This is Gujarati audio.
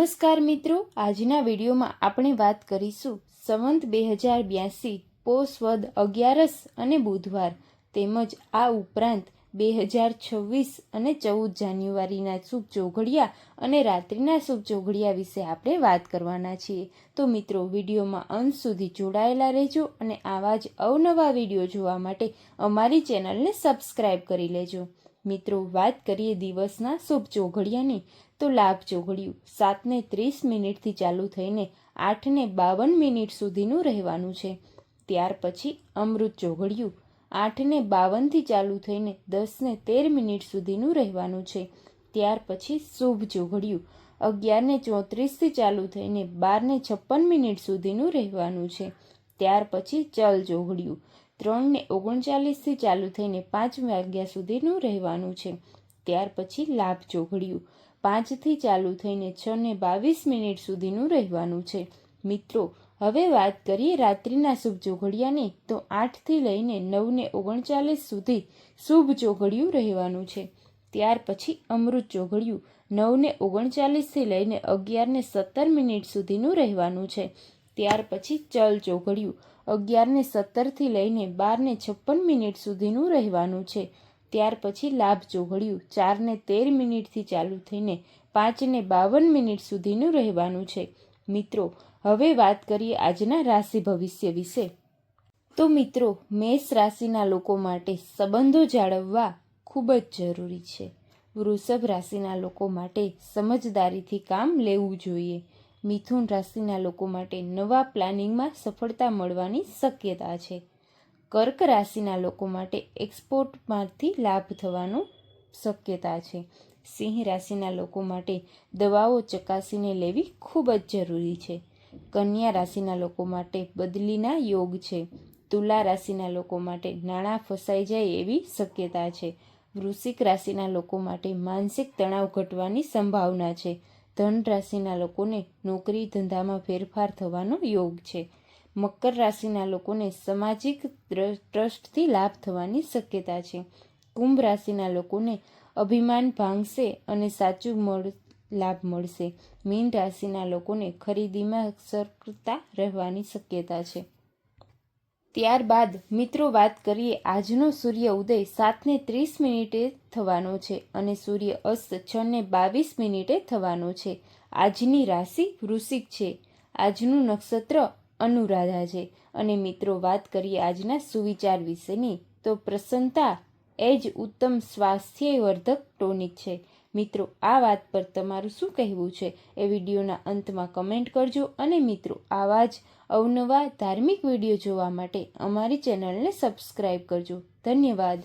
નમસ્કાર મિત્રો, આજના વિડીયોમાં આપણે વાત કરીશું સંવંત 2082 પોષ વદ 11 અને બુધવાર તેમજ આ ઉપરાંત 2026 અને 14 જાન્યુઆરીના શુભ ચોઘડિયા અને રાત્રિના શુભ ચોઘડિયા વિશે આપણે વાત કરવાના છીએ। તો મિત્રો વિડીયોમાં અંત સુધી જોડાયેલા રહેજો અને આવા જ અવનવા વિડીયો જોવા માટે અમારી ચેનલને સબસ્ક્રાઈબ કરી લેજો। મિત્રો વાત કરીએ દિવસના શુભ ચોઘડિયાની તો લાભ ચોઘડિયું 7:30 ચાલુ થઈને 8:52 સુધીનું રહેવાનું છે। ત્યાર પછી અમૃત ચોઘડિયું 8:52 ચાલુ થઈને 10:13 સુધીનું રહેવાનું છે। ત્યાર પછી શુભ ચોઘડિયું 11:34 ચાલુ થઈને 12:56 સુધીનું રહેવાનું છે। ત્યાર પછી ચલ ચોઘડિયું 3:39 ચાલુ થઈને 5 વાગ્યા સુધીનું રહેવાનું છે। ત્યાર પછી લાભ ચોઘડિયું 5 ચાલુ થઈને 6:22 સુધીનું રહેવાનું છે। મિત્રો હવે વાત કરીએ રાત્રિના શુભ ચોઘડિયાની તો 8 લઈને 9:39 સુધી શુભ ચોઘડિયું રહેવાનું છે। ત્યાર પછી અમૃત ચોઘડિયું 9:39 લઈને 11:17 સુધીનું રહેવાનું છે। ત્યાર પછી ચલ ચોઘડિયું 11:17 લઈને 12:56 સુધીનું રહેવાનું છે। ત્યાર પછી લાભ ચોઘડિયું 4:13 ચાલુ થઈને 5:52 સુધીનું રહેવાનું છે। મિત્રો હવે વાત કરીએ આજના રાશિ ભવિષ્ય વિશે। તો મિત્રો મેષ રાશિના લોકો માટે સંબંધો જાળવવા ખૂબ જ જરૂરી છે। વૃષભ રાશિના લોકો માટે સમજદારીથી કામ લેવું જોઈએ। મિથુન રાશિના લોકો માટે નવા પ્લાનિંગમાં સફળતા મળવાની શક્યતા છે। કર્ક રાશિના લોકો માટે એક્સપોર્ટમાંથી લાભ થવાનું શક્યતા છે। સિંહ રાશિના લોકો માટે દવાઓ ચકાસીને લેવી ખૂબ જ જરૂરી છે। કન્યા રાશિના લોકો માટે બદલીના યોગ છે। તુલા રાશિના લોકો માટે નાણાં ફસાઈ જાય એવી શક્યતા છે। વૃશ્ચિક રાશિના લોકો માટે માનસિક તણાવ ઘટવાની સંભાવના છે। ધન રાશિના લોકોને નોકરી ધંધામાં ફેરફાર થવાનો યોગ છે। મકર રાશિના લોકોને સામાજિક ટ્રસ્ટથી લાભ થવાની શક્યતા છે। કુંભ રાશિના લોકોને અભિમાન ભાંગશે અને સાચું લાભ મળશે। મીન રાશિના લોકોને ખરીદીમાં સતર્કતા રહેવાની શક્યતા છે। ત્યારબાદ મિત્રો વાત કરીએ આજનો સૂર્ય ઉદય 7:30 થવાનો છે અને સૂર્ય અસ્ત 6:22 થવાનો છે। આજની રાશિ વૃશ્ચિક છે। આજનું નક્ષત્ર અનુરાધા છે। અને મિત્રો વાત કરીએ આજના સુવિચાર વિશેની તો પ્રસન્નતા એ જ ઉત્તમ સ્વાસ્થ્યવર્ધક ટોનિક છે। મિત્રો આ વાત પર તમારું શું કહેવું છે એ વિડીયોના અંતમાં કમેન્ટ કરજો અને મિત્રો આવા જ અવનવા ધાર્મિક વિડીયો જોવા માટે અમારી ચેનલને સબસ્ક્રાઈબ કરજો। ધન્યવાદ।